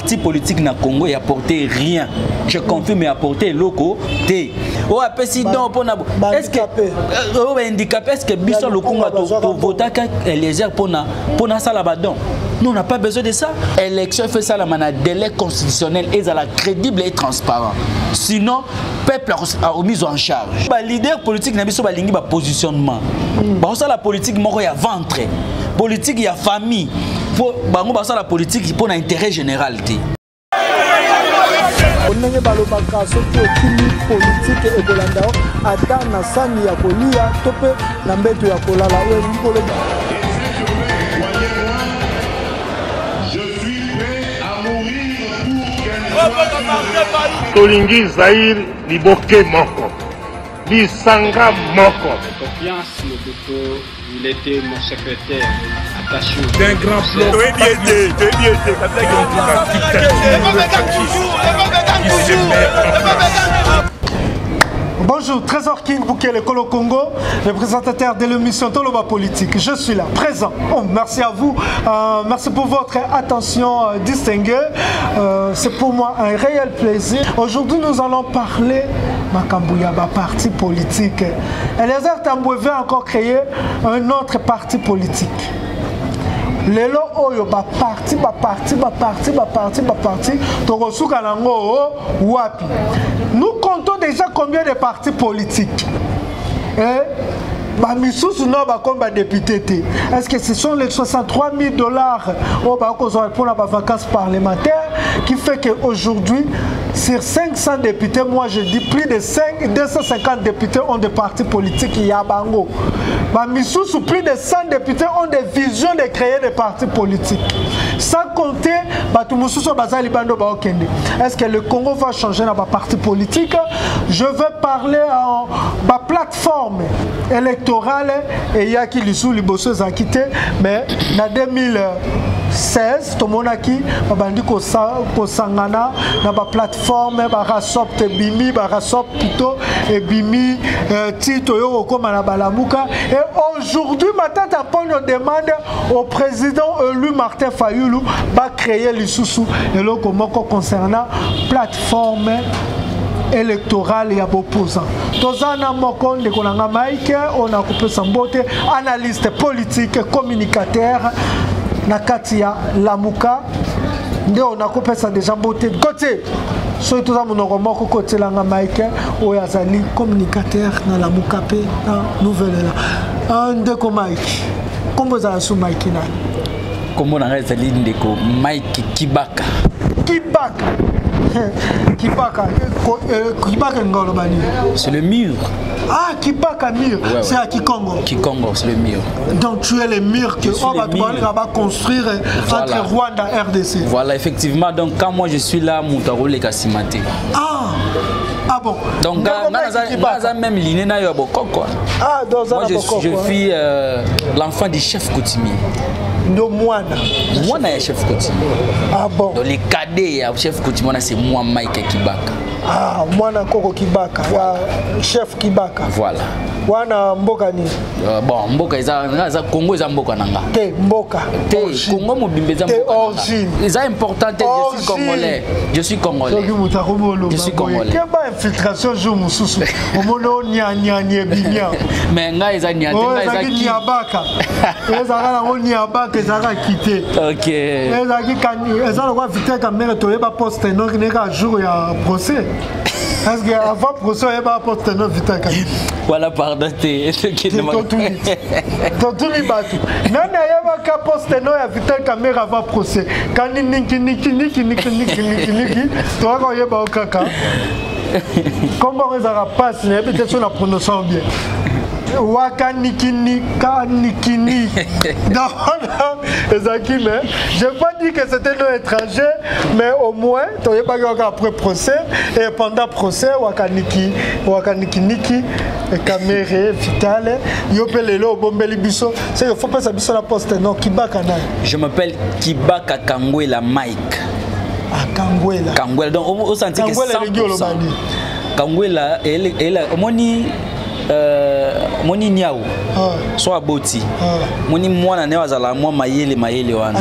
parti politique na Congo il a apporté rien. Je confirme il a apporté locaux T. Oh président pour est-ce que handicapé est-ce que biso le Congo to voter Eliezer pour na ça là-bas. Nous on n'a pas besoin de ça. Élection fait ça la mana délai constitutionnel et ça la crédible et transparent. Sinon peuple a remis en charge. Ba leader politique na biso ba lingi ba positionnement. Ba ça la politique moko ya ventre. Politique ya famille. Pour bango ba ça la politique pour l'intérêt général. On a balobaka soki okimi politique et bolanda ata na sani ya kolia tope na mbeto ya kolala we mbolo. Je suis prêt à mourir pour Tolingi Zahir Liboke Moko Lisanga Moko. Confiance Mobuto, il était mon secrétaire attaché d'un grand bloc. Bonjour, Trésor King Bukele Kolo Congo, le présentateur de l'émission Toloba Politique. Je suis là, présent. Oh, merci à vous. Merci pour votre attention distinguée. C'est pour moi un réel plaisir. Aujourd'hui, nous allons parler Makambouya, parti politique. Eliezer Tambwe veut encore créer un autre parti politique. Lelo oyo parti tokosuka nango wapi. Nous comptons déjà combien de partis politiques? Est-ce que ce sont les 63 000 $ pour la vacances parlementaires qui fait qu'aujourd'hui, sur 500 députés, moi je dis plus de 250 députés ont des partis politiques Yabango. Plus de 100 députés ont des visions de créer des partis politiques. Sans compter, est-ce que le Congo va changer dans parti politique? Je vais parler en plateforme électorale et il y a qui l'issue liboso zakité, mais en 2016, tout le monde a qui sangana na ba plateforme ba rasop te bimi ba rasop plutôt et bimi tito yo comme na balamuka et aujourd'hui matin on demande au président élu Martin Fayulu va créer l'issue et là comment concernant plateforme électorale et opposant. Tozana Mokon de Konanga Mike, on a coupé son beauté, analyste politique, communicateur, Nakatia Lamuka, on a coupé ça déjà beauté de côté. Surtout dans mon côté Langa Mike, ou Yazali, communicateur, dans la Mukape, dans nouvelle là. Un de Mike. Comment vous avez sous Mike? Comment on a réalisé l'indéco Mike Kibaka. Kibaka. C'est le mur. Ah, Kibaka mur, ouais, c'est à Kikongo. Kikongo, c'est le mur. Donc tu es le mur que on va construire entre Rwanda et RDC. Voilà, effectivement. Donc quand moi je suis là, Moutaro les Kassimate. Ah bon. Donc dans même ligne na yo quoi. Ah, dans moi je suis l'enfant du chef coutumier. No Moana. Moana est chef coutumier. Ah bon. Donc les cadets chef coutumier c'est moi Mike Kibaka. Ah, Moana Koko Kibaka. Voilà. Chef Kibaka. Voilà. Wana mboka ni. Bon, mboka za Congo za mboka nanga. Te mboka. Te Congo mobimbe za mboka. Origine. C'est important, je suis congolais. Je suis congolais. Je suis congolais. Quelle infiltration jour mususu. Omono nya binya. Mais nga eza nya eza ki nyabaka. Eza na nyabaka eza quitté. OK. Eza ki kanyi eza lo vite kamera to yeba poste no ne ka jour ya procès. Est-ce que avant procès yeba poste no vite kamera. Voilà pardon te qui ne Totuli batu. Nana yeba ka poste no ya vite kamera avant procès. Kani niki to ko yeba okaka. Comment on a passe, mais peut-être sur la prononciation bien. Wakanikini, kanikini. Je n'ai pas dit que c'était nos étrangers, mais au moins, tu n'as pas après procès, et pendant procès, wakanikiniki, caméré, vitale, yopelelo, bombeli biso. C'est il faut pas s'habiller sur la poste, non, Kibaka. Je m'appelle Kibaka Kangwela Mike. Ah, Kangwela. Kangwela, donc au senti que 100%. Kangwela, elle a moni niao so aboti moni mwana ne wazala mwa mayele wana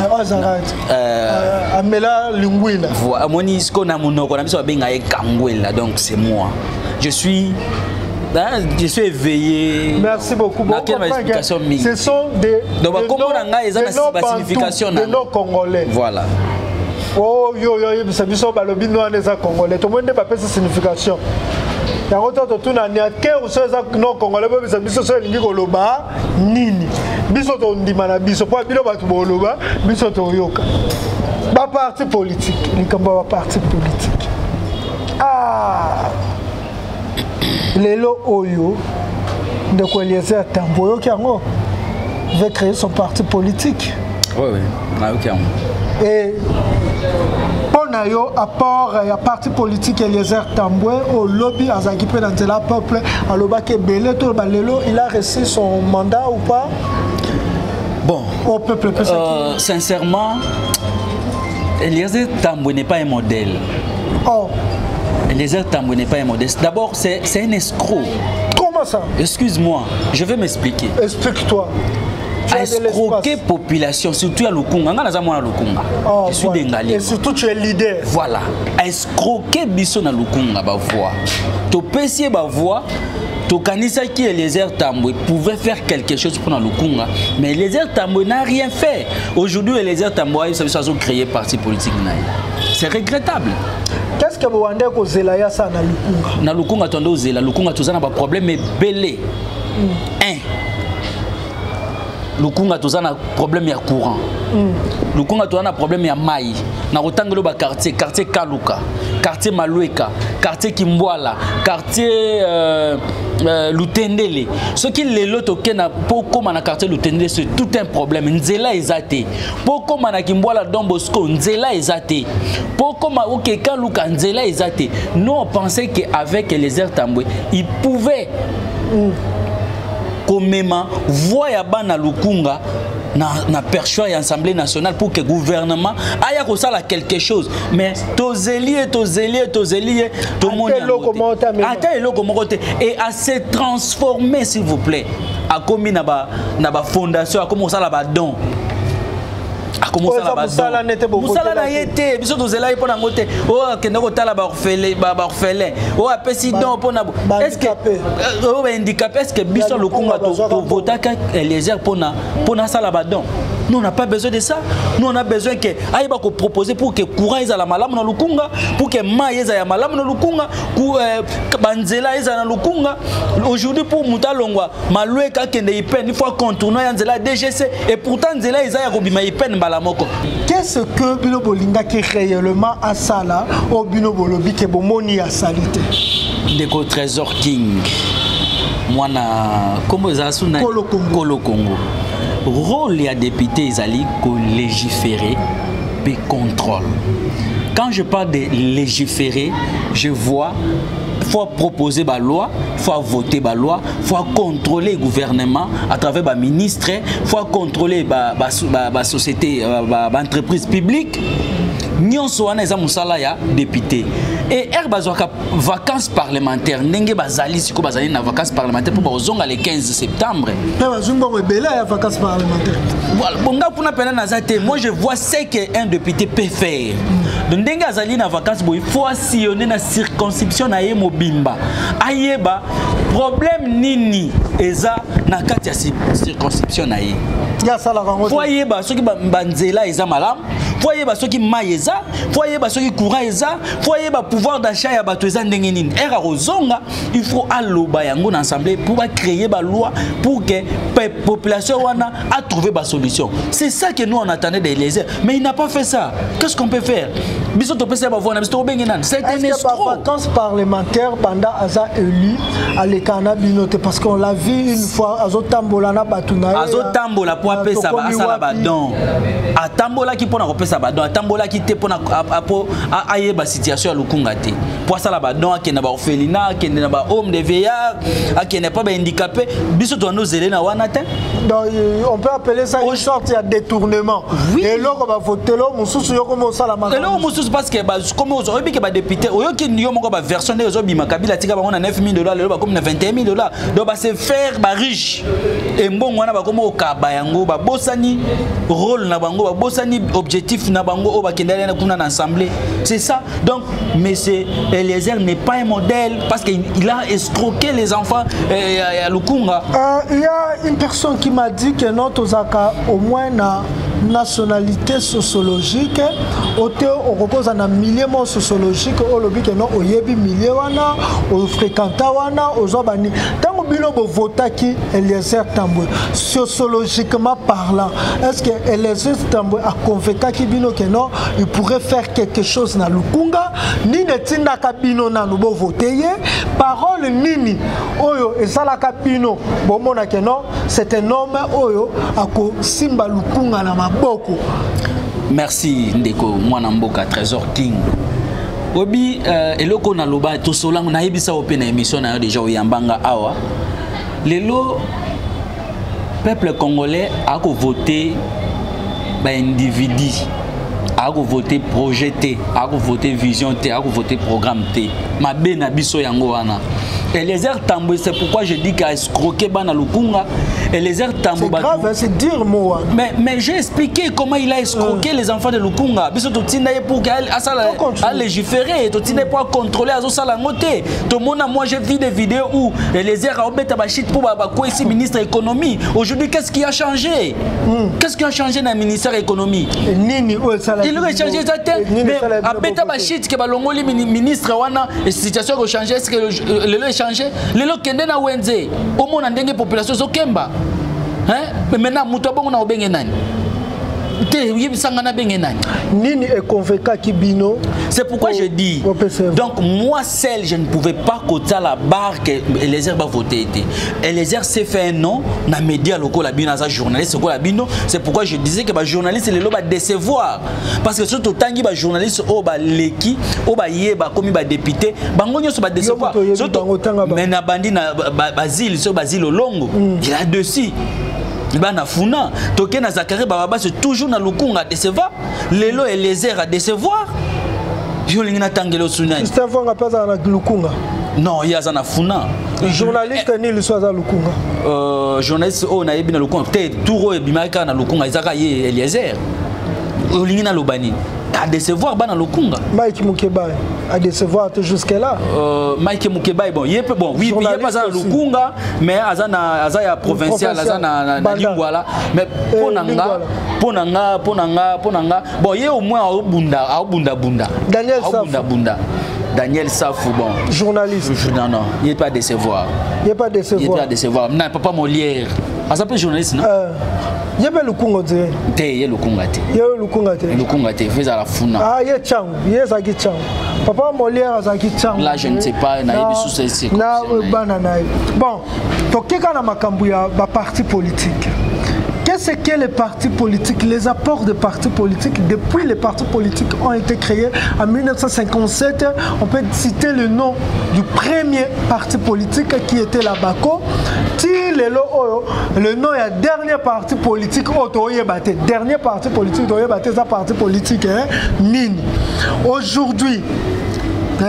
amela lingwila moni sko na monoko na biso benga e kangwela. Donc c'est moi, je suis éveillé. Merci beaucoup. Ce sont des significations de nos Congolais. Voilà. Oh yo biso balobi no eza Congolais. To monde pas cette signification. Ya roto to na niake ou so eza no Congolais biso so lingi koloba nini. Biso to ndima na biso po bilo batu boloba biso to yoka. Ba parti politique, likambo ba parti politique. Ah. Lelo Oyo de Eliezer Tambo qui veut créer son parti politique. Oui, et pour nayo apport à parti politique Eliezer Tambo au lobby Azakipe dans le peuple à l'obake belé tout balelo, il a reçu son mandat ou pas? Bon, au peuple sincèrement, Eliezer Tambo n'est pas un modèle. Oh. Eliezer Tambo n'est pas un modeste. D'abord, c'est un escroc. Comment ça? Excuse-moi, je vais m'expliquer. Explique-toi. A escroquer population, surtout à Lukunga. Je suis bengali. Et surtout, tu es leader. Voilà. A escroquer biso na Lukunga, ba voix. To pesier ba voix. To kanisa qui Eliezer Tambo pouvait faire quelque chose pour na Lukunga, mais Eliezer Tambo n'a rien fait. Aujourd'hui, Eliezer Tambo a créé parti politique. C'est regrettable. Qu'est-ce que vous avez dit que ça na Lukunga? Na Lukunga tondo zela, Lukunga tozana ba problème mais belé. Lukunga tozana problème ya courant. Lukunga tozana problème ya mai. Na kotangelo ba quartier Kaluka, quartier Malueka, quartier Kimbwala, quartier Lutendele. Ce qui les loto kena poko na quartier Lutendele c'est tout un problème. Nzela ezate. Poko na Kimbwala Don Bosco nzela ezate. Poko ma OK Kaluka nzela ezate. Nous on pensait qu'avec Eliezer Tambo, il pouvait komema voya bana Lukunga na perchoir à l'Assemblée nationale pour que le gouvernement aille à quelque chose. Mais tozelier, tout le monde et à se transformer s'il vous plaît. À comme na ba fondation, à commencer à la don. A commencé à la Moussala na yete, biso tozela pour na ngote. Oh kende ko tala ba orphelin. Oh président pour na est-ce que oh handicapé est-ce que biso Lukunga to vota ka Eliezer pour na sala badon. Nous on n'a pas besoin de ça. Nous on a besoin que aïba ko proposer pour que courant ils a la malamu na Lukunga, pour que maïs ils a malamu na Lukunga, pour banzela ils a na Lukunga. Aujourd'hui pour Mutalongwa, Malueka kende ipen, il faut contourner nzela DGC et pourtant nzela ils a ko bima ipen. Qu'est-ce que Bino Bolinga qui réellement a ça là au Bino Bolobi qui bomoni a salité? Deko Trésor King. Moi na comme ça suna Kolo Congo. Rôle ya député Izali ko légiférer et contrôle. Quand je parle de légiférer, je vois il faut proposer la loi, il faut voter la loi, il faut contrôler le gouvernement à travers les ministres, il faut contrôler la société, l'entreprise publique. Nous sommes des députés. Et les vacances parlementaires, nous avons vacances parlementaires pour le 15 septembre. Moi je vois ce qu'un député peut faire. Donc, il faut sillonner la circonscription à Mobimba. Ayeba, problème nini eza na kati ya circonscription na ye. Foyer ba soki banzela eza malam, foyer ba soki mai eza, foyer ba soki courant eza, foyer ba pouvoir d'achat ya bato eza ndenge nini. Era rozonga, il faut aloba yango na assemblée pour créer ba loi pour que la population wana a trouvé ba solution. C'est ça que nous on attendait des Eliezer, mais il n'a pas fait ça. Qu'est-ce qu'on peut faire? C'est un escroc. Vacances parlementaires pendant Aza élu à l'Ekana Binote parce qu'on l'a vu une fois Azotambola na batuna. Azotambola pour appeler ça la badon. Atambola qui pour appeler ça badon. Atambola qui te pour aïe ba situation à Lukunga te. Pour ça la badon qui n'a pas orphelinat, qui n'a pas homme de vieillard, qui n'est pas handicapé. Biso to nous zélé na wana te. Donc, on peut appeler ça une sorte de détournement. Oui. Et là, on va voter là, on va comment ça la marque. Et là, on parce que comme on a dit que les députés, on a dit qu'il y a une version de Zobima Kabila, il y a $9 000, comme $21 000. Donc, c'est faire riche. Et bon, on a comme au Kabayango, Bosani rôle na bango, Bosani objectif na bango, au Bakendale na assemblée. C'est ça. Donc, mais Eliezer n'est pas un modèle parce qu'il a escroqué les enfants à Lukunga. Il y a une personne qui m'a dit que notre Zaka au moins na nationalité sociologique au repose en un milieu sociologique au lobby que non au yebi milieu wana au fréquenta wana aux obani tant bilo bo vota qui Eliezer Tambwe sociologiquement parlant est-ce que Eliezer Tambwe a convaincu qui bino que non il pourrait faire quelque chose na Lukunga ni netinda kabino na nubo voter parole nini oyo esala kabino bomona que non c'est un homme oyo ako simba Lukunga na maboko. Merci Ndeko mwana mboka Trésor King. Obi eloko na loba to solango na yebisa ope na émission na déjà oyambanga awa. Lelo peuple congolais a voté ba individu, a voté projet T, a voté vision T, a voté programme T. Mabe na biso yango wana. Eliezer Tambwe, c'est pourquoi je dis qu'à escroquer Bana Lukunga, Eliezer Tambwe. C'est grave, c'est dire moi. Mais j'ai expliqué comment il a escroqué les enfants de Lukunga. Biso to tindaye pour qu'elle a légiféré, to tindaye pour contrôler à Zosa Langote. Tout le monde, moi j'ai vu des vidéos où Eliezer a obéi à Bachit pour quoi ici ministre de l'économie. Aujourd'hui, qu'est-ce qui a changé? Qu'est-ce qui a changé dans le ministère de l'économie? Il a changé ça. Mais à Beta Bachit, que Balongoli ministre wana situation a changé, est-ce que le changé les lots kende na wenze au monde ndenge population zo kemba hein mais maintenant muto bongo na obenge nani te yebisanga na benge nani nini est convaincu kibino. C'est pourquoi je dis donc moi seul je ne pouvais pas côté la barre que Eliezer va voter. Eliezer s'est fait un nom na média locaux la bino za journaliste locaux la bino. C'est pourquoi je disais que ba journaliste les lo ba décevoir parce que surtout tangi ba journaliste o ba leki o ba yeba comme ba député bango nyoso ba décevoir surtout mais na bandi na Basile so Basile Olongo il a dessus bana funa toke na Zakari Baba c'est toujours na Lukunga décevoir lelo Eliezer à décevoir je l'ingina tangelo sunani c'est un vent pas na Lukunga non il y a zana funa journaliste ni le soit à Lukunga journaliste o na yebi na Lukunga te touro e bimaka na Lukunga izaka ye Eliezer l'ingina lobani à décevoir bana Lukunga Mike Mukebai à décevoir jusque là Mike Mukebai bon il peut bon oui il y a pas ça Lukunga mais azaya provincial azana na lingwala mais ponanga bon il au moins au bunda Daniel Safou bon journaliste non il est pas décevoir non papa Molière ça peut journaliste non il y a Lukunga te il y a Lukunga te fais à la funa ah il y a Chang il y a Zaki Chang papa Molière Zaki Chang là je ne sais pas na sous ces bon tokeka na makambu ya ba parti politique. Qu'est-ce que les partis politiques, les apports des partis politiques? Depuis les partis politiques ont été créés en 1957, on peut citer le nom du premier parti politique qui était la BACO. Le nom est dernier parti politique dernier parti politique ça parti politique Nini. Aujourd'hui, on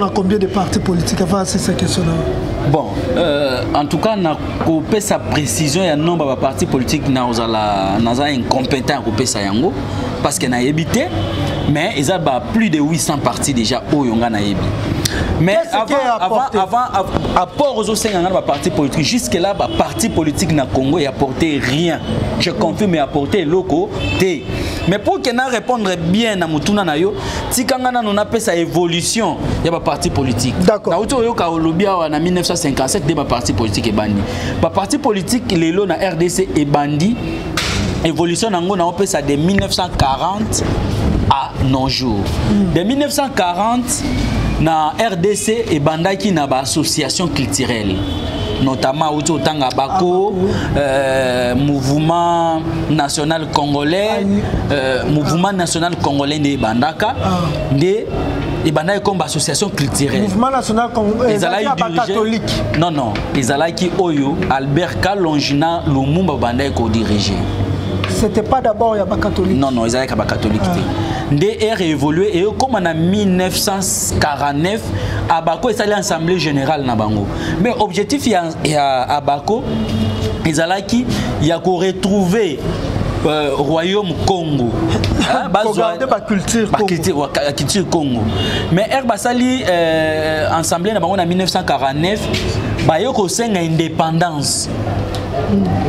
a combien de partis politiques? Enfin, c'est cette question-là. Bon, en tout cas, on a sa précision et un nombre de partis politiques sont incompétents parce qu'on a évité, mais il y a plus de 800 partis déjà au Yongana. Mais avant apport aux autres partis politiques, jusque-là, les partis politiques na Congo n'apportaient rien. Je confirme, apporté locaux. Mais pour qu'on réponde bien à Mutuna Nayo, si on a fait sa évolution, il y a des partis politiques. D'accord. En 1957, des partis politiques est banni. Les partis politiques, les lots na RDC est bandi. Évolution on a fait ça de 1940 à nos jours. De 1940, na RDC et bandaki na ba association culturelle. Notamment au Tanga Bako, mouvement national congolais, mouvement national congolais de Bandaka, de et bana comme association culturelle. Mouvement national catholique. Non non, ezalaki oyo Albert Kalonjina Lumumba banda ko diriger. C'était pas d'abord ya ba catholique. Non non, ezalaki ba catholique. Ndé a évolué et comme en 1949 Abako est allé à l'Assemblée générale na bango. Mais objectif ya Abako ezalaki ya ko retrouver Royaume Congo. Regarder la culture Congo. Mais Herbasali Assemblée na bango en 1949 bayoko senga indépendance.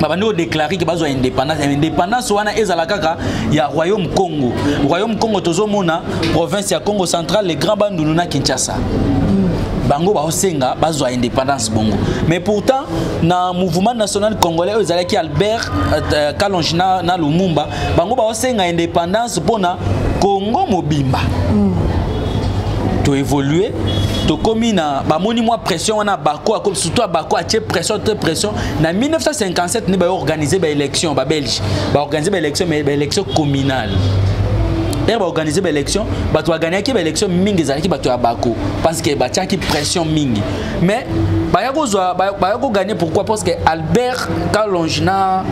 Babando déclaré que bazo indépendance. Indépendance wana ezalaka ya Royaume Congo. Royaume Congo tozomona province ya Congo central les grands bandulu na Kinshasa. Bango ba osenga bazwa indépendance bongo. Mais pourtant na mouvement national congolais ezalaki Albert Kalonjina na Lumumba bango ba osenga indépendance pona Congo mobimba. To évoluer to komi na ba moni moi pression wana bako surtout bako a pression très pression na 1957 ni ba organiser ba élection ba Belge ba organiser ba élection mais ba élection communale. Et va organiser une élection, va gagner une élection mingi zalaki ba to abako parce que ba tiaki pression mingi. Mais ba yako gagner pourquoi parce que Albert Kalonjina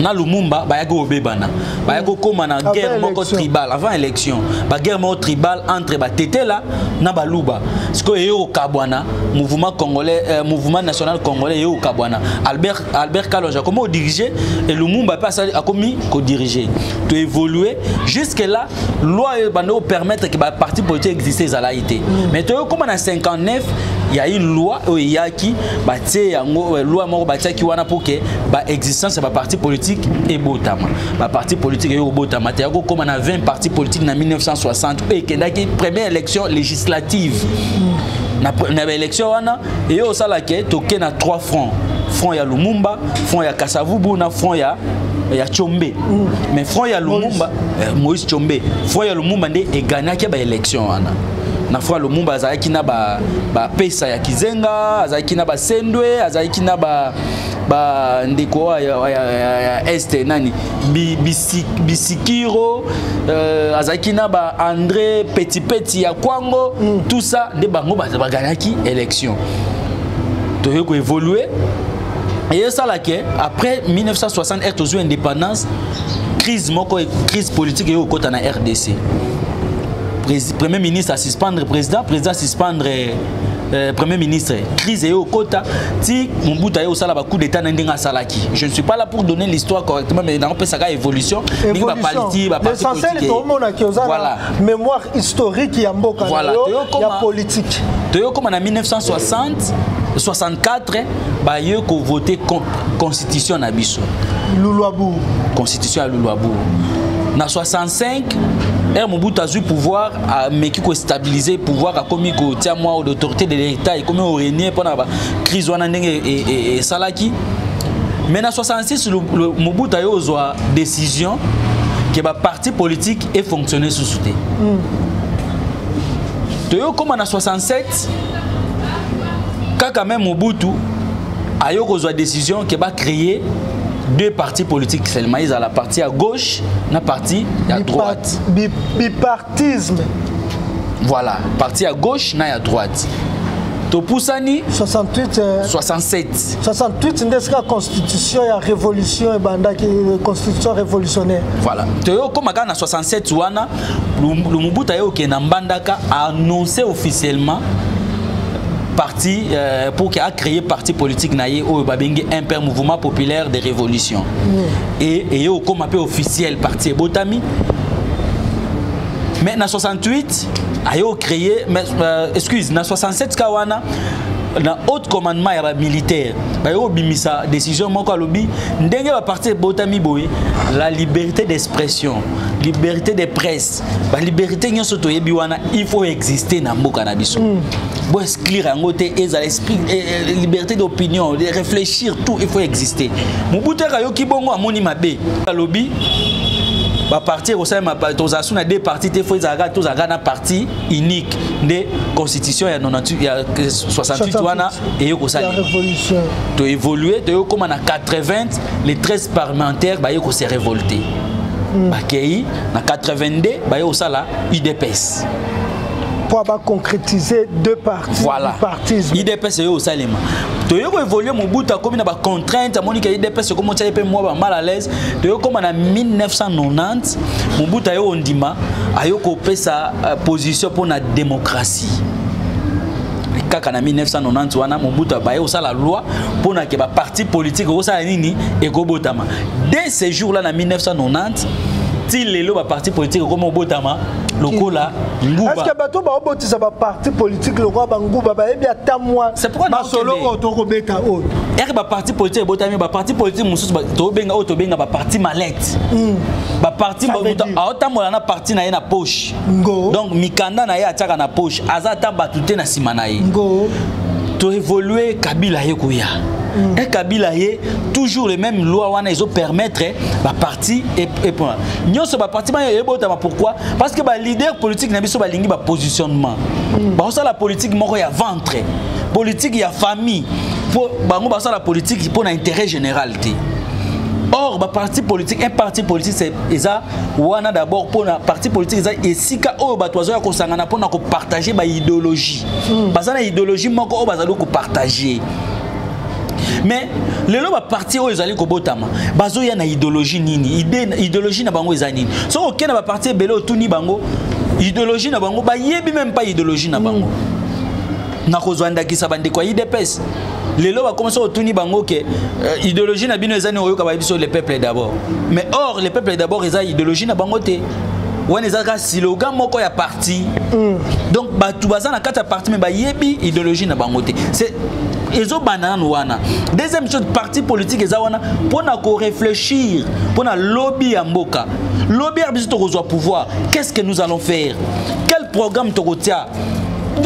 na Lumumba ba yako obebana. Ba yako koma na guerre moko tribale avant élection. Ba guerre moko tribale entre ba Tetela na Baluba. Ce que yo kabwana mouvement congolais mouvement national congolais yo kabwana. Albert Kalonjina comment diriger et Lumumba pas a commis ko diriger. To évoluer jusque là loi bando permettre que ba parti politique exister zalaïté. Mais to comme en 59 il y a une loi qui ba tie yango loi moko ba tie ki wana pour que ba existence ba parti politique et botama. Ba parti politique et botama te yako comme on a 20 partis politiques en 1960 et que la première élection législative. Na élection wana et au salake toke na 3 fronts. Front ya Lumumba, front ya Kasavubu na front ya Tshombe. Mais front ya Lumumba Moïse Tshombe. Front ya Lumumba ndé e gagnaki ba élection wana. Na front ya Lumumba azalaki na ba pesa ya Kizenga, azalaki na ba Sendwe, azalaki na ba ndeko ya este nani Bisikiro, azalaki na ba André Petit ya Kwango, tout ça de bango ba gagnaki élection. To yoko évoluer. Et ça là que après 1960 est toujours indépendance, crise politique et au côté na RDC. Premier ministre à suspendre président suspendre premier ministre, crise et au quota, si mon bout au sala coup d'état n'indenga salaki. Je ne suis pas là pour donner l'histoire correctement, mais dans ça évolution. L'essentiel est au monde qui a voilà mémoire historique et mboka voilà il y a politique. Comme en 1960 64 ba yo ko voter constitution na biso. Luluabu. Constitution à Luluabu. Na 65 Mobutu a eu pouvoir mais qui ko stabiliser pouvoir a commis ko tia moi d'autorité de l'état et comme au régner pendant la crise wana ndenge et salaki. Mais na 66 Mobutu a eu décision que ba parti politique et fonctionner sous soutien. De comme en 67 quand même Mobutu a eu une décision qui va créer 2 partis politiques seulement. Il y a la partie à gauche, la partie à droite. Bipartisme. Voilà, partie à gauche, na à droite. Topusani 67 c'est la constitution et révolution et banda qui constitution révolutionnaire. Voilà. Comme en 67 wana le Mobutu a annoncé officiellement parti pour qu'il a créé parti politique naïe au Babengi Imper Mouvement Populaire de Révolution. Et comme appel officiel parti Botami. Mais en 68 a créé excuse en 67 kawana dans haut commandement militaire ba yo bimisa décision moko lobi ndenge ba parti Botami boy la liberté d'expression, liberté de presse, ba liberté nyonso to yebi wana il faut exister na mboka na biso. Bo exclure ngote eza esprit liberté d'opinion, de réfléchir tout il faut exister. Mobutu ka yo ki bongo amoni mabe lobi ba parti au sein ma autorisation na 2 partis te faut zaga tous zaga na parti unique de constitution ya 68 wana et yo ko sali révolution to évoluer de comme en 80 les 13 parlementaires ba yo ko se révolter ba kei na 82 ba yo sala UDPS pour concrétiser deux partis. Voilà. IDPS est au Salema. Tu as évolué mon bout, tu as comme une contrainte, à Monique IDPS, comment tu as été mal à l'aise. Tu as comme en 1990, mon bout a eu Ondima, a eu coupé sa position pour la démocratie. Quand en 1990, mon bout a eu la loi pour que les partis politiques et Gobotama. Dès ce jour-là, en 1990, les partis politiques comme au Botama, le Kola, Ngouba. Est-ce que bateau ba obotisa ba parti politique le roi Ngouba ba ebi atamwa. C'est pourquoi ba solo otoko beta o. Er ba parti politique Botami ba parti politique mususu ba to benga o to benga ba parti mallette. Ba parti ba otamola na parti na ye na poche. Donc mikanda na ye ataka na poche, azata batute na sima na ye. To évoluer Kabila yekoya. Et Kabila est toujours les mêmes lois ils ont permettre la parti et point. Nous sommes parti pourquoi? Parce que les leaders politiques n'ont pas de positionnement. La politique il y a ventre, politique il y a famille. Pour la politique pour l'intérêt général. Or, un parti politique c'est d'abord pour un parti politique et si on partager l'idéologie. Parce que l'idéologie on partager. Mais les lois parti où ils allaient au Botama, bazo ya na idéologie nini, idéologie na bango ezani. So aucun na parti belé autouni bango, idéologie na bango, ba yebi même pas idéologie na bango. Na kozwanda ki sabande kwa IDPS. Les lois commencent à autouni bango que idéologie na bino ezani oyo ka ba biso le peuple d'abord. Mais or le peuple d'abord eza idéologie na bango te. On est à slogan moko ya parti. Donc batu baza na kata parti mais ba yebi idéologie na bango te. C'est ezo banane wana. Deuxième chose, parti politique eza wana pour na ko réfléchir, pour na lobby ya mboka. Lobby a besoin de pouvoir. Qu'est-ce que nous allons faire? Quel programme to retia?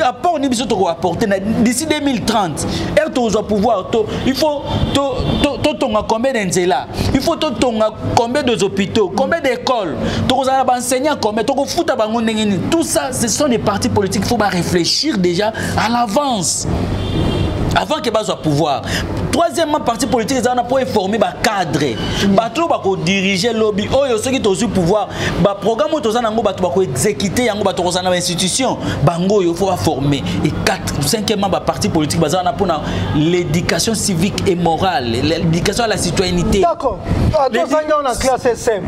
Apport ni biso to apporter d'ici 2030. Et to pouvoir il faut tonga combien d'enzela, il faut tonga combien d'hôpitaux, combien d'écoles, to enseignants combien, to futa bango ndengeni. Tout ça ce sont des partis politiques, il faut réfléchir déjà à l'avance. Avant que base au pouvoir. Troisièmement, parti politique, ils ont pour former des cadres. Bateau pour diriger le lobby. Oh, ceux qui ont le pouvoir. Le programme où ils ont exécuter, ils ont institution. Bango, il faut former. Et cinquièmement, parti politique, ils ont pour l'éducation civique et morale, l'éducation à la citoyenneté. D'accord. Deux ans, on a classe SM,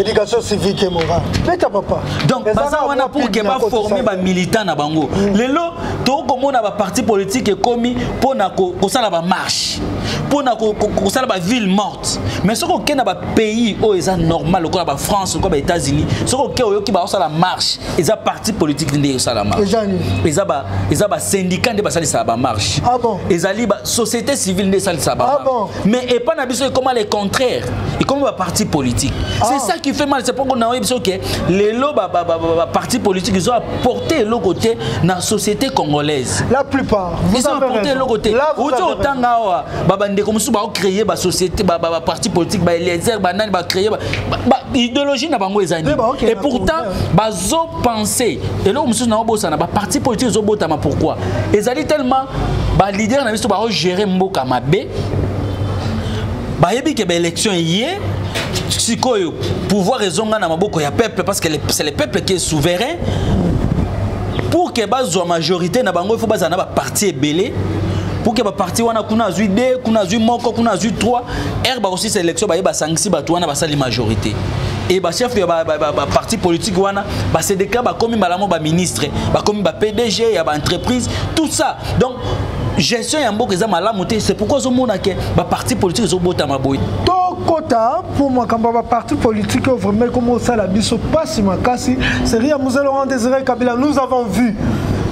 éducation civique et morale. Mais t'as papa. Donc, on a pour que former des militants à Bango. Les lots, tout comme on a parti politique est commis pour la marche, pour la ville morte. Mais ce qu'on a pays où ils sont normal, comme la France, comme les États-Unis, ce qu'on a la marche, ils ont parti politique de la marche. Ils ont syndicat de la marche. Ils ont société civile de la marche. Mais et pas n'habitué comment les contraires et comme un parti politique. C'est ça qui fait mal. C'est pourquoi on a vu que les partis politiques ils ont apporté le côté dans la société congolaise. La plupart. Ils ont apporté le côté. Ils ont créé la société, les partis politiques, les banane, créé l'idéologie. Et pourtant, ils ont pensé. Et là, ils ont partis politiques, ils ont pourquoi? Ils ont tellement, les leaders ont géré Mboka Mabé. Bayebi que l'élection hier, si le pouvoir raison na maboko ya peuple parce que c'est le peuple qui est souverain. Pour que la majorité na bango il faut bazana ba parti belé. Pour que ba parti wana kuna zui 2, kuna zui moko, kuna zui 3, ba aussi cette élection ba yeba sangisi ba wana ba sali majorité. Et ba chef ya ba parti politique wana ba c'est des cas ba comme malamo ba ministre, ba comme ba PDG ya ba entreprise, tout ça. Donc gestion ya mboka za malamu te, c'est pourquoi zo mona que ba parti politique zo bota maboy. Kota pour moi quand ba parti politique vraiment comme ça la biso pas si makasi, c'est rien nous allons désirer Kabila nous avons vu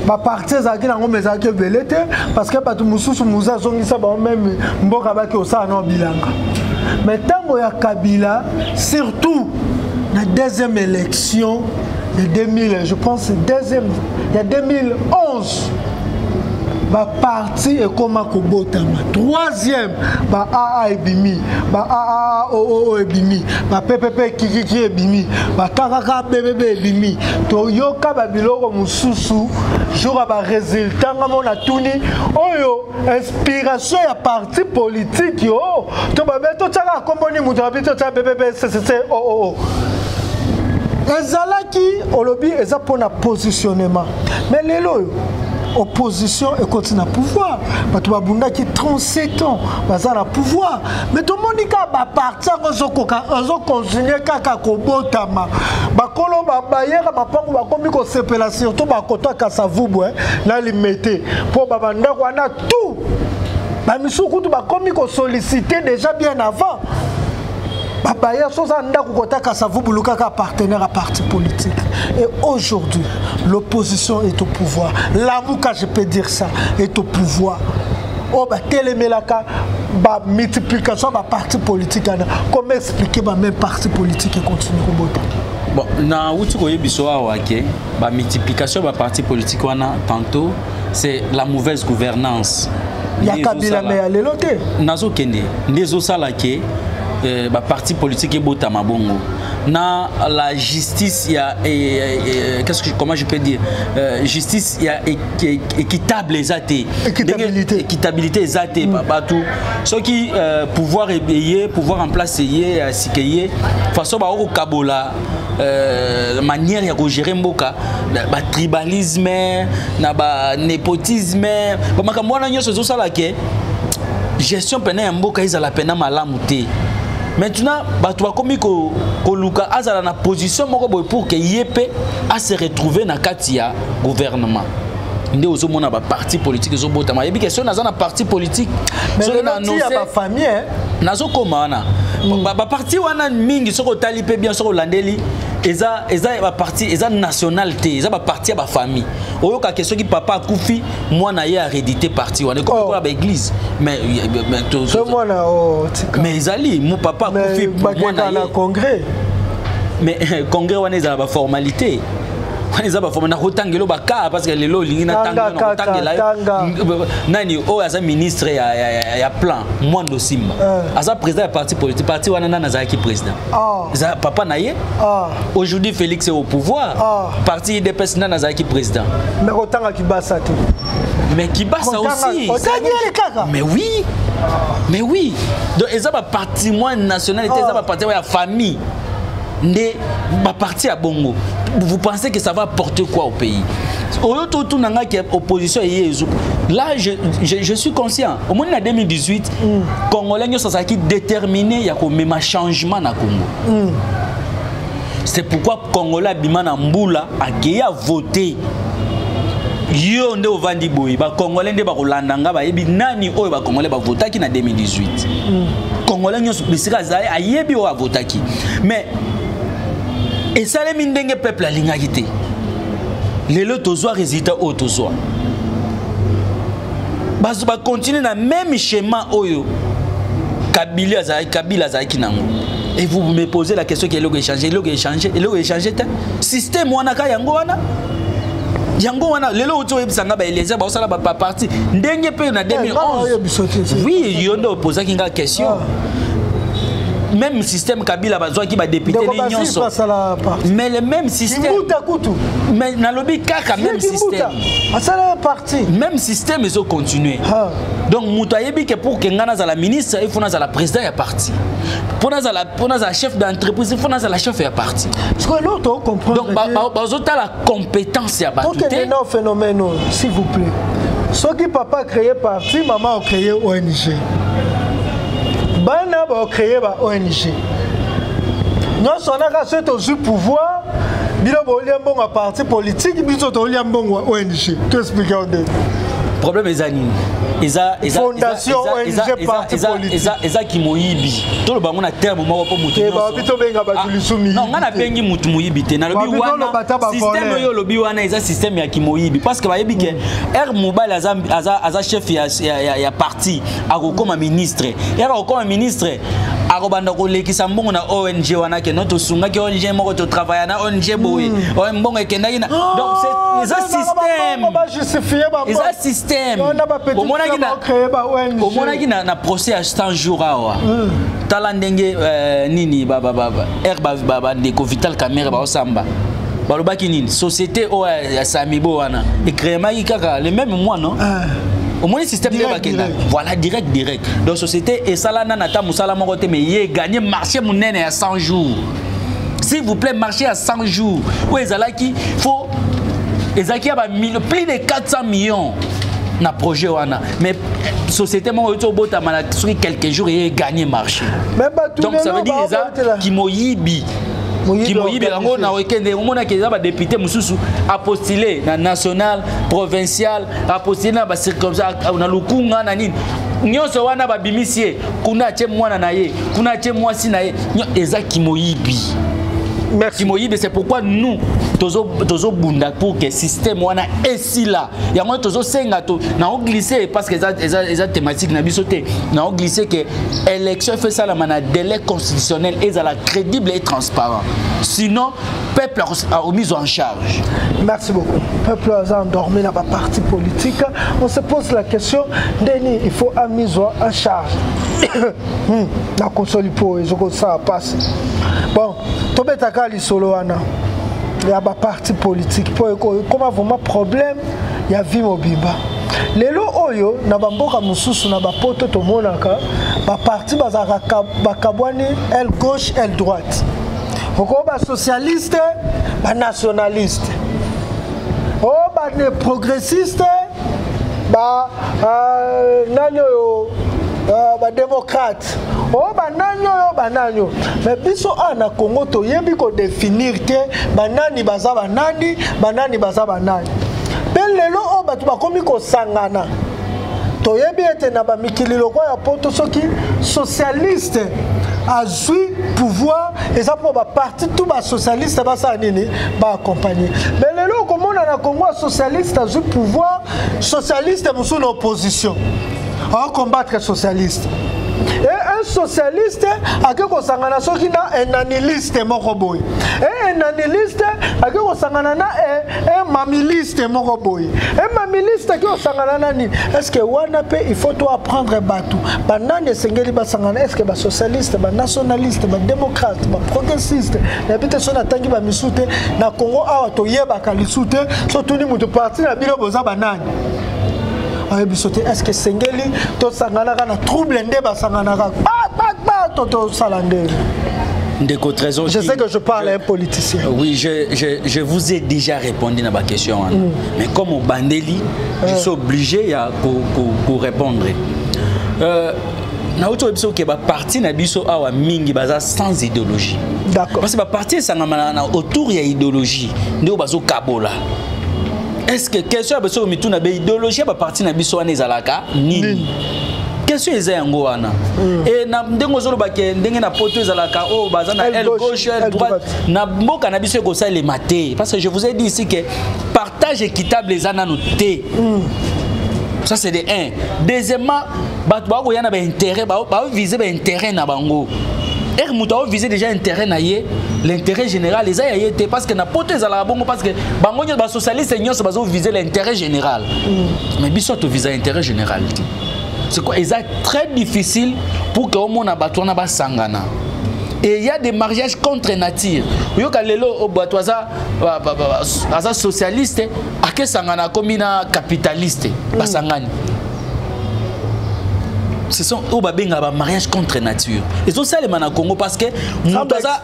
ma partie zaki na ngombe zaki belete parce que patu mususu muza zongisa ba même mboka ba ke ça non bilanga. Mais tango ya Kabila surtout la deuxième élection de 2000 je pense deuxième il y a 2011 ba parti et comment kobotama troisième ba AA ebimi ba AAO ebimi ba PPP kiki ebimi ba KKK BBB ebimi to yoka ba biloko mususu jour ba résultat ngamona tuni oyo inspiration ya parti politique yo to ba beto tsaka komboni mutu abito tsa BBB CCC ezalaki olobi eza pour na positionnement mais lelo opposition et continue à pouvoir bato babundaki 37 ans baza na pouvoir mais tout le monde ka ba parti ozo continuer kaka kobotama bakolo babayera bapango bakomi ko sepela surtout bakota Kasavubu na limete pour babanda wana tout ba misuku tu bakomi ko solliciter déjà bien avant Babaya Sozanda Kukota Kasavubu Lukaka partenaire à parti politique. Et aujourd'hui, l'opposition est au pouvoir. L'Amouka, je peux dire ça, est au pouvoir. Oh, bah, télémélaka, bah, multiplication de parti politique. Comment expliquer bah, même parti politique et continuer au bout? Bon, na Outikoye Bissoa Wake, bah, multiplication de parti politique, tantôt, c'est la mauvaise gouvernance. Yakabila me alelote. Nazo Kende, Nezo Salake. Parti politique et botama bongo na la justice il y a comment je peux dire justice il y a équitable exacté équitabilité exacté tout ce qui pouvoir éveiller pouvoir en placer sikeye façon ba au kabola manière ya gérer mboka ba tribalisme na ba népotisme ba makambo na nyoso zo sala ke gestion pena ya mboka izala pena malamu te. Maintenant, tu vas comme Koluka Azala na position pour que Yépe a se retrouver dans Katia gouvernement. Ndé ozo mona ba parti politique zo botama. Yebi question na na parti politique. Mais na annoncé ba famille nazo komana. Ba parti wana mingi soko talipe bien soko landeli. Eza ba parti eza nationalité, eza ba parti ba famille. Oyo ka question ki papa akufi moi na ye hérédité parti wana comme pour la église. Mais ezali mon papa akufi moi na ye congrès. Mais congrès wana eza ba formalité. Eza ba formalité na hotangelo ba ka parce que lelo lingi na tangela nani o asa ministre ya plan Mwando Simba. Asa président du parti politique parti wana na za ki président. Eza papa na ye. Aujourd'hui Félix est au pouvoir. Parti IDPS na za ki président. Mais otanga Kibasa te. Mais Kibasa aussi. Mais oui. Mais oui. Donc eza ba patrimoine national et eza ba patrimoine ya famille. Ndé ba parti à Bongo. Vous pensez que ça va apporter quoi au pays? Opposition là je suis conscient au moins en 2018 Congolais sont déterminés il y a même un changement na Congo. C'est pourquoi Congolais bimana mbula a voté yo nde ovandi boy ba Congolais nde ba kolandanga ba yebi nani oyo ba Congolais ba votaki na 2018 Congolais nyo bisika za ayebi o votaki mais et ça les mindenge peuple a l'ingagité. Les lots tozoa résultat au tozoa. Bas va continuer dans même schéma oyo. Kabila zaiki nango. Et vous me posez la question qu'il a changé, système wana ka yango wana. Yango wana lelo oto ebisanga ba Eliezer ba osala ba parti ndenge pe na 2011. Oui, yondo poser kinga question. Même système Kabila bazwa ki ba député les nyonso. Mais le même système. Mais na lobby kaka même système. Asala parti. Même système ils ont continué. Donc mutayebi que pour que ngana za la ministre il faut na za la président ya parti. Pour na za chef d'entreprise il faut na za la chef ya parti. Parce que l'autre comprend. Donc bazota la compétence ya batute. Donc un phénomène s'il vous plaît. Ceux qui papa créé parti, maman a créé ONG. Bana ba créer ba ONG. Nous sommes là quand au pouvoir, bilo ba oliambongo parti politique, biso to oliambongo ONG. Tu expliques on dit. Problème ezani. Fondation ONG parti politique. Eza ki moyibi. To lo bango na terme moko po mutu. Ba bito benga ba julisumi. Non, ngana bengi mutu moyibi te. Na lobi wana système yo lobi wana eza système ya ki moyibi parce que ba yebi ke Mobile aza chef ya parti, akokoma ministre. Ya akokoma ministre. Arobanda ko lekisa mbongo na ONG wana ke noto sunga ke ONG moko to travailler na ONG boye. O mbongo ekendaki na. Donc c'est un système. On va justifier ba. Un système. Au monaki na procès à 100 jours awa. Tala ndenge nini baba ndeko Vital Kamerhe ba osamba. Balobaki nini société o ya Samibo wana. Et créemaki kaka le même mois non? Au moins le système de Bakenda. Voilà, direct. Donc, société, et ça là, nata musala morote, mais il a gagné marché monnaie à 100 jours. S'il vous plaît, marchez à 100 jours. Oui, il faut... Ezaki a plus de 400 millions na projet wana, mais société mo auto bota malak sur quelques jours et gagner marché. Donc ça veut dire ça qui moyibi rango na weekend on a que ça député mususu a postulé na national, provincial, a postulé na ba circonscription na lukunga na nini. Nyonso wana ba bimisie kuna che mwana na ye, kuna che mwasi na ye. Ezaki moyibi. Merci. C'est pourquoi nous, tozo bunda pour que le système est ici là. Il y a moins tozo senga to na on glissé parce que ça thématique na bisoté. Na on glissé que élection fait ça la mana délai constitutionnel et ça la crédible et transparent. Sinon, peuple a mis en charge. Merci beaucoup. Peuple a endormi dans la partie politique. On se pose la question, Denis, il faut une mise en charge. La console pour ça passe. Bon, Tobetaka li solo wana. Il y a un parti politique pour comment vraiment problème il y a vie mobimba. Lelo oyo na bamboka mususu na bapoto to monaka ba parti bazaka bakabwani aile gauche aile droite. Oko ba socialiste ba nationaliste. Oh ba progressiste ba nanyo ba démocrate. Oh bananyo mais biso ana Congo to yebi ko définir te banani baza banani ben lelo o batu bakomi ko sangana to yebi ete na ba mikili loko ya poto soki socialiste azui pouvoir et ça pour ba parti tout ba socialiste ba sa nini ba accompagner mais lelo komona na Congo socialiste azui pouvoir socialiste musu na opposition à combattre socialiste. Et un socialiste a que sangana soki na un anniliste mokoboy. Et un anniliste a que sangana na un mamiliste mokoboy. Un mamiliste a que sangana nani. Est-ce que wanape il faut toi apprendre batu. Banane sengeli ba sangana est-ce que ba socialiste, ba nationaliste, ba démocrate, ba progressiste. Na bité sona tangi ba misute na Congo awa to yeba ka lisute so tuni mutu parti na bilo boza banani. Est-ce que Sengeli, tout ça n'a pas trouble Je sais que je parle à un politicien. Oui, je vous ai déjà répondu à ma question. Mais comme au Bandeli, je suis obligé pour répondre. Na auto ebiso ke ba parti na biso awa mingi baza sans idéologie. D'accord. Parce que ba parti sangana na autour ya idéologie, ndio bazo kabola. Est-ce que question abeso mitu na be idéologie ba parti na biso wana ezalaka nini? Question eza yango wana. Et na ndengo zolo ba ke ndenge na poto ezalaka o baza na aile gauche aile droite na mboka na biso ko ça les maté parce que je vous ai dit ici que partage équitable les ana noté. Ça c'est de 1. Deuxièmement, ba y a intérêt ba viser intérêt na bango. Et muta viser déjà intérêt na yé, l'intérêt général les a été parce que na poto ezala bongo parce que bango ba socialiste nyonso bazo viser l'intérêt général. Mais biso to viser l'intérêt général. C'est quoi c'est très difficile pour que au monde abatona ba sangana. Et il y a des mariages contre nature. Yoka lelo o batwaza asa socialiste ake sangana komina capitaliste basangani. Ce sont au babenga ba mariage contre nature. Et ça c'est le mana Congo parce que mutaza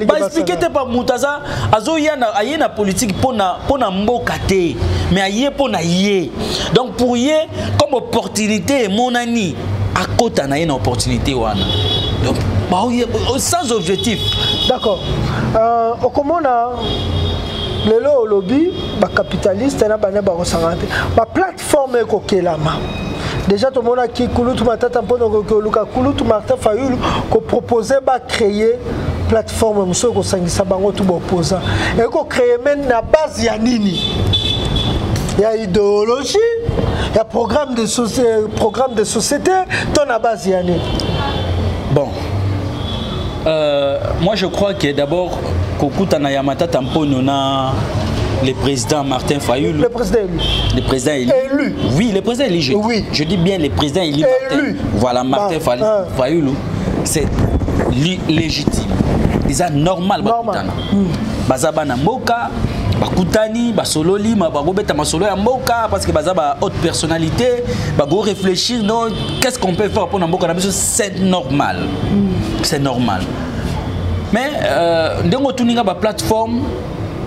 ba expliquer pas mutaza azo yana politique pona mboka te mais aye pona yé. Donc pour yé comme opportunité monani à côté na une opportunité wana. Donc sans objectif. D'accord. Au commona lelo lobby ba capitaliste na bana ba resangante. Ba plateforme ko kelama. Déjà tout le monde qui Kouloutou Matata Kouloutou Martin Fayulu ko proposer ba créer plateforme monsieur ko sangisa bango tout opposant et ko créer même na base ya nini. Il y a idéologie, il y a programme de société, ton à base ya nini. Bon, moi je crois que d'abord, Kokutana Yamata Tampono na le président Martin Fayulu. Le président élu. Le président élu. Oui, le président élu. Je dis bien le président élu. Voilà, Martin Fayulu. C'est légitime. C'est normal. Bazabana Moka. Bakutani, basololi, bagobeta masolo ya mboka parce que bazaba haute personnalité, bago réfléchir non, qu'est-ce qu'on peut faire pour Namboka na biso c'est normal. C'est normal. Mais ndongo tuninga ba plateforme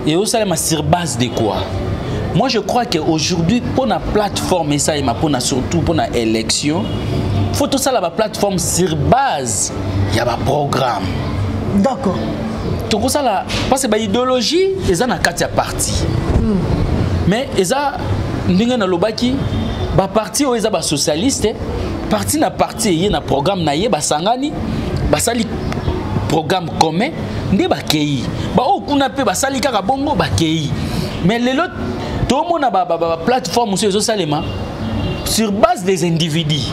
et au salama sur base de quoi? Moi je crois qu'aujourd'hui pour la plateforme et ça il m'a pour surtout pour la élection, faut tout ça la plateforme sur base il y a un programme. D'accord. Tout ça là parce que ba idéologie ils ont na katia parti. Mais ils a ndinga na lobaki ba parti o ils a ba socialiste parti na parti y na programme na ye ba sangani ba sali programme commun ndé ba kei ba o kuna pe ba sali kaka bongo ba kei. Mais les autres tout le monde a ba plateforme sur salema sur base des individus.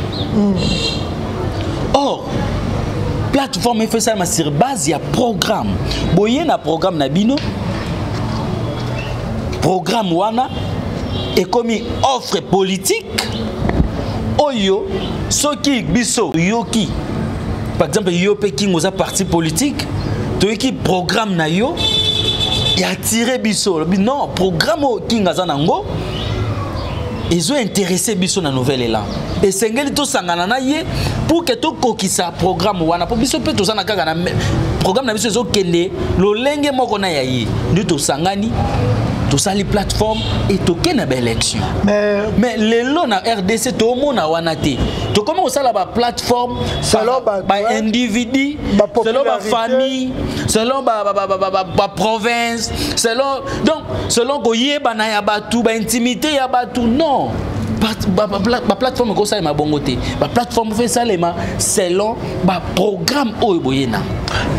Or plateforme fait ça sur base il y a programme. Boye na programme na bino programme wana et comme offre politique oyo soki biso yoki par exemple yo pe ki ngoza parti politique to ki programme na yo et attirer biso non programme ki ngaza nango ils ont intéressé biso na nouvelle élan et sengeli to sangana na ye pour que to kokisa programme wana pour biso pe to sana kaka na programme na biso zo kende lo lenge moko na yayi ndi to sangani tout ça les plateformes et toqué na élection. Mais les lots na RDC tout le monde a wanate. To comment ça la plateforme selon ba individu, selon ba famille, selon ba province, selon donc selon ko yeba na ya batu, ba intimité ya batu non. Ba plateforme ko ça ma bongoté. Ba plateforme fait ça les selon ba programme oyo boyena.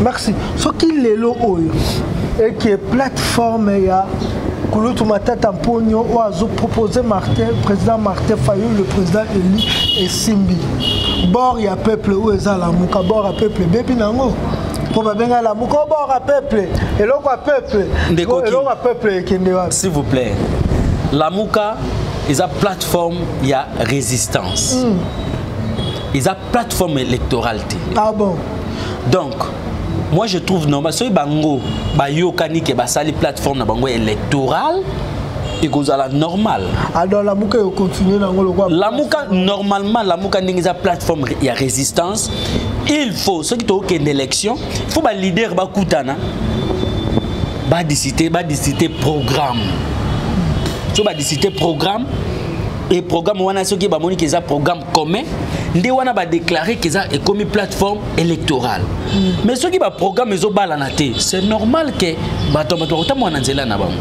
Merci. Ce qui les lots oyo et qui est plateforme ya Kouloutou Matata Mpogno a proposé président Martin Fayou, le président Eli et Simbi. Bord il y a peuple où est la mouka, bord à peuple, bépi nango. Pour bien la mouka, bord à peuple, et l'autre à peuple, et l'autre à peuple qui est. S'il vous plaît, la mouka, ils ont plateforme, il y a résistance. Ils ont plateforme électorale. Ah bon? Donc, moi je trouve normal so bango ba yokani ke ba sali plateforme na bango électorale et kozala normal. Alors la mouka continue nango le quoi? La mouka normalement la mouka ndingiza plateforme il y a résistance. Il faut ceux qui to ken élection, il faut ba leader ba kutana ba discuter programme. So ba discuter programme et programme wana ceux qui ba moni que ça programme commun. Ndé wana ba déclarer que ça est comme une plateforme électorale. Mais ceux qui ba programme ils ont balanate, c'est normal que ba tomata mwana nzela na bango.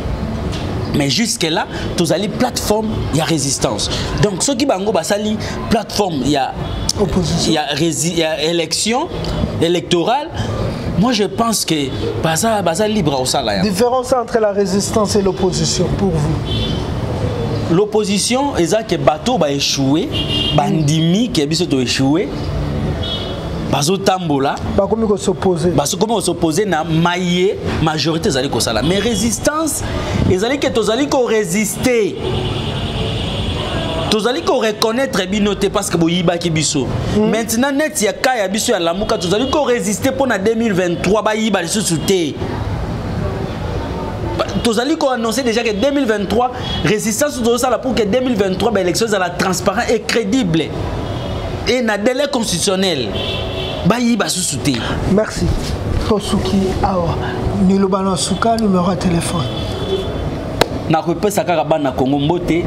Mais jusque là, tous ali plateforme, il y a résistance. Donc ceux qui bango ba sali plateforme, il y a opposition, il y a élection électorale. Moi je pense que baza libre au sala. Différence entre la résistance et l'opposition pour vous? L'opposition, ils ont que bateau va échouer, bandimi qui a échoué, bazo tambola, comment s'opposer, comment s'opposer na maillé majorité zali ko sala. Mais résistance, ils allaient que tous allaient ko résister, tous allaient ko reconnaître binoté parce que boyiba ki biso. Maintenant net ya kaya biso ya lamuka tous allaient ko résister pour na 2023 ba yiba sous souté. Tous allez annoncer déjà que 2023 résistance pour que 2023 l'élection soit transparente et crédible et na délai constitutionnel. Merci. Tosuki Awa Nilobana Souka numéro de téléphone. Na repose sakaba na Congo Mbote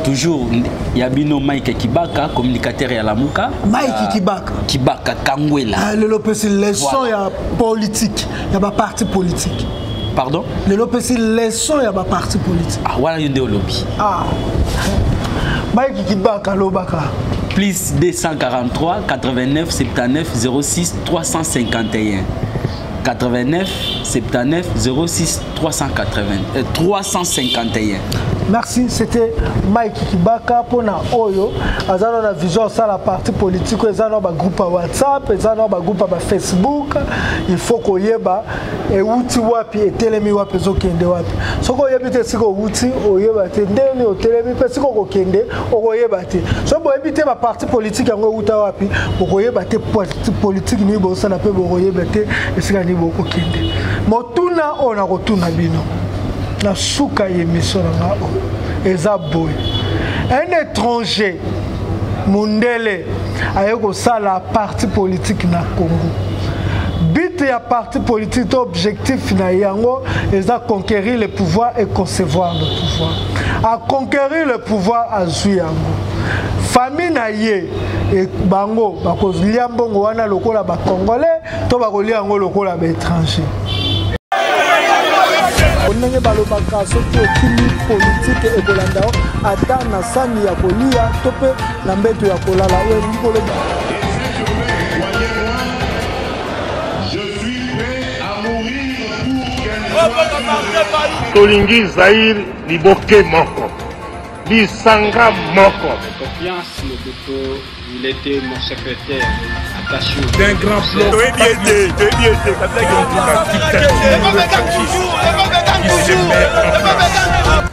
toujours Yabino Mike Kibaka communicateur ya Lamuka. Mike Kibaka Kangwela. Le Lopez leçon ya politique, ya ba parti politique. Pardon? Le Lopez leçon ya ba parti politique. Ah voilà yonde au lobby. Ah. Mike Kibaka Lobaka. Plus 243 89 79 06 351. 89 79 06 351. Merci, c'était Mike Kibaka pour na Oyo. Azano na vision ça la partie politique, azano ba groupe WhatsApp, azano ba groupe ba Facebook. Il faut qu'on yeba et outi wapi et telemi wapi zo kende wapi. Soko yebite siko outi oyeba te ndeni o telemi pe siko ko kende o yeba te. So bo yebite ba parti politique yango uta wapi, bo yeba te parti politique ni bo ça na pe bo yeba te esika ni bo ko kende. Motuna ona kotuna bino. La souka émission eza boy. Un étranger Mundele a eu ça la parti politique na Congo. But but ya parti politique objectif na yango eza conquérir le pouvoir et concevoir le pouvoir. À conquérir le pouvoir à Zuyango. Famille na ye et bango bakolia mbongo wana lokola ba congolais to bakolia ngo lokola ba étranger. Onenge balobaka soki okimi politique et kolanda ata na sani ya kolia to pe na mbeto ya kolala we ngolo. Je suis prêt à mourir pour Tolingi Zahir Liboke Moko. Lisanga Moko. Confiance Mobutu, il était mon secrétaire attaché. D'un grand bloc. Qui se met en place.